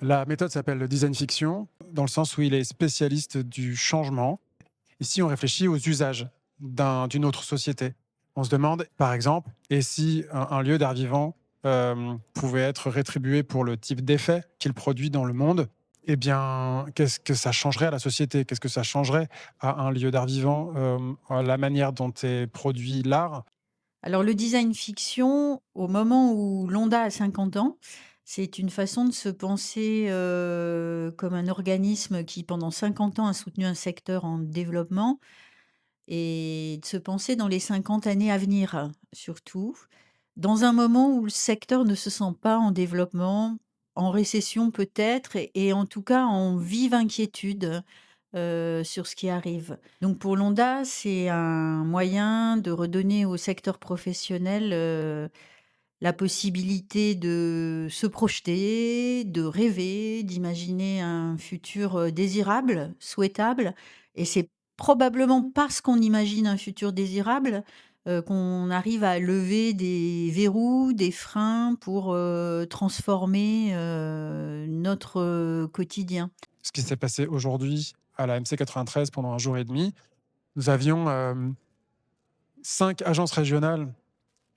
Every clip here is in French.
La méthode s'appelle le design fiction, dans le sens où il est spécialiste du changement. Ici, on réfléchit aux usages d'une autre société. On se demande, par exemple, et si un lieu d'art vivant pouvait être rétribué pour le type d'effet qu'il produit dans le monde, eh bien, qu'est-ce que ça changerait à la société? Qu'est-ce que ça changerait à un lieu d'art vivant, à la manière dont est produit l'art? Alors le design fiction, au moment où l'ONDA a 50 ans, c'est une façon de se penser, comme un organisme qui pendant 50 ans a soutenu un secteur en développement et de se penser dans les 50 années à venir, surtout. Dans un moment où le secteur ne se sent pas en développement, en récession peut-être et en tout cas en vive inquiétude, sur ce qui arrive. Donc pour l'ONDA, c'est un moyen de redonner au secteur professionnel, la possibilité de se projeter, de rêver, d'imaginer un futur, désirable, souhaitable et c'est probablement parce qu'on imagine un futur désirable, qu'on arrive à lever des verrous, des freins pour, transformer, notre, quotidien. Ce qui s'est passé aujourd'hui à la MC 93 pendant un jour et demi, nous avions 5 agences régionales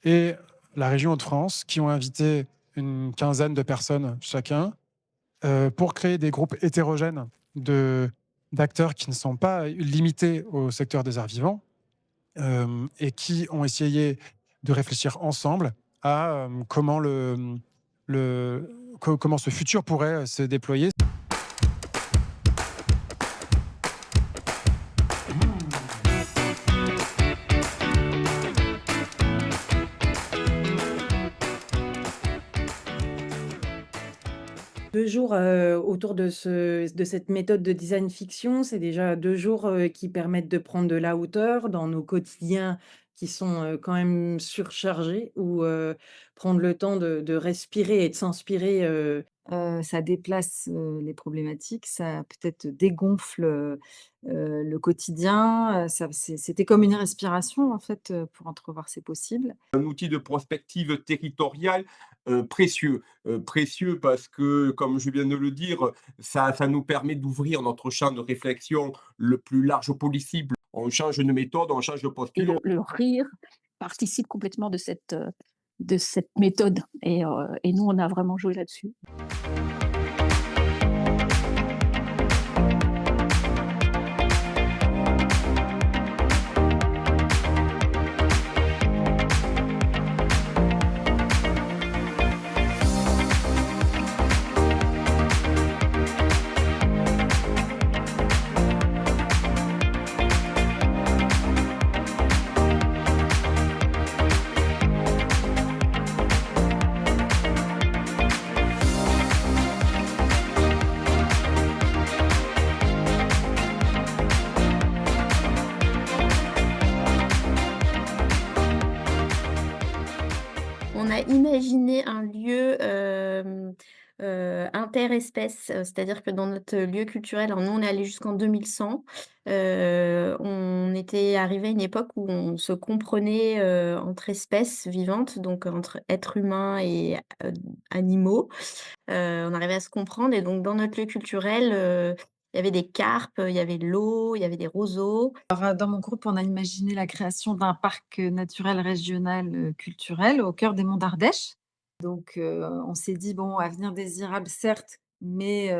et la région Hauts-de-France qui ont invité une quinzaine de personnes chacun pour créer des groupes hétérogènes d'acteurs qui ne sont pas limités au secteur des arts vivants et qui ont essayé de réfléchir ensemble à comment ce futur pourrait se déployer. 2 jours, autour de cette méthode de design fiction, c'est déjà 2 jours, qui permettent de prendre de la hauteur dans nos quotidiens qui sont, quand même surchargés ou, prendre le temps de respirer et de s'inspirer, ça déplace, les problématiques, ça peut-être dégonfle, le quotidien, ça c'était comme une respiration en fait, pour entrevoir ses possibles. Un outil de prospective territoriale, précieux. Précieux parce que, comme je viens de le dire, ça nous permet d'ouvrir notre champ de réflexion le plus large possible. On change de méthode, on change de Et posture. le rire participe complètement de cette méthode et nous, on a vraiment joué là-dessus. On a imaginé un lieu, interespèces, c'est-à-dire que dans notre lieu culturel, alors nous, on est allé jusqu'en 2100, on était arrivé à une époque où on se comprenait, entre espèces vivantes, donc entre êtres humains et animaux. On arrivait à se comprendre et donc dans notre lieu culturel, il y avait des carpes, il y avait de l'eau, il y avait des roseaux. Dans mon groupe, on a imaginé la création d'un parc, naturel régional, culturel au cœur des monts d'Ardèche. Donc, on s'est dit: «Bon, avenir désirable certes, mais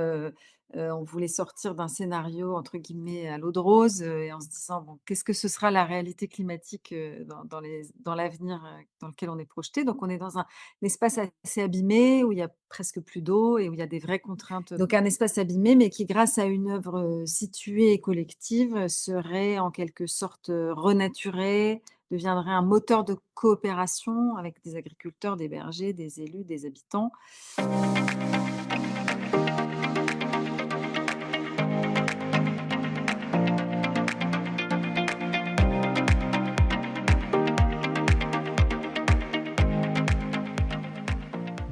on voulait sortir d'un scénario entre guillemets «à l'eau de rose», et en se disant: «Bon, qu'est-ce que ce sera la réalité climatique, dans l'avenir, dans lequel on est projeté?» Donc on est dans un espace assez abîmé où il y a presque plus d'eau et où il y a des vraies contraintes. Donc un espace abîmé, mais qui grâce à une œuvre, située et collective, serait en quelque sorte, renaturé, deviendrait un moteur de coopération avec des agriculteurs, des bergers, des élus, des habitants.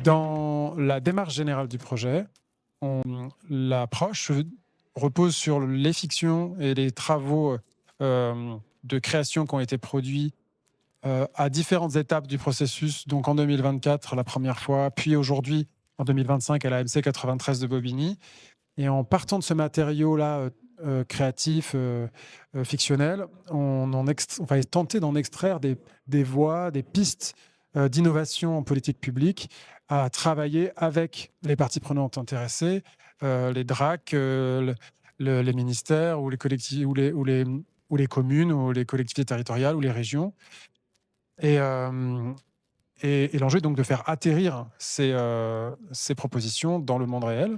Dans la démarche générale du projet, l'approche repose sur les fictions et les travaux de création qui ont été produits à différentes étapes du processus. Donc en 2024, la première fois, puis aujourd'hui en 2025 à la MC 93 de Bobigny. Et en partant de ce matériau-là créatif, fictionnel, on va tenter d'en extraire des voies, des pistes d'innovation en politique publique à travailler avec les parties prenantes intéressées, les DRAC, les ministères ou les collectivités ou les communes ou les collectivités territoriales ou les régions. Et, et l'enjeu est donc de faire atterrir ces propositions dans le monde réel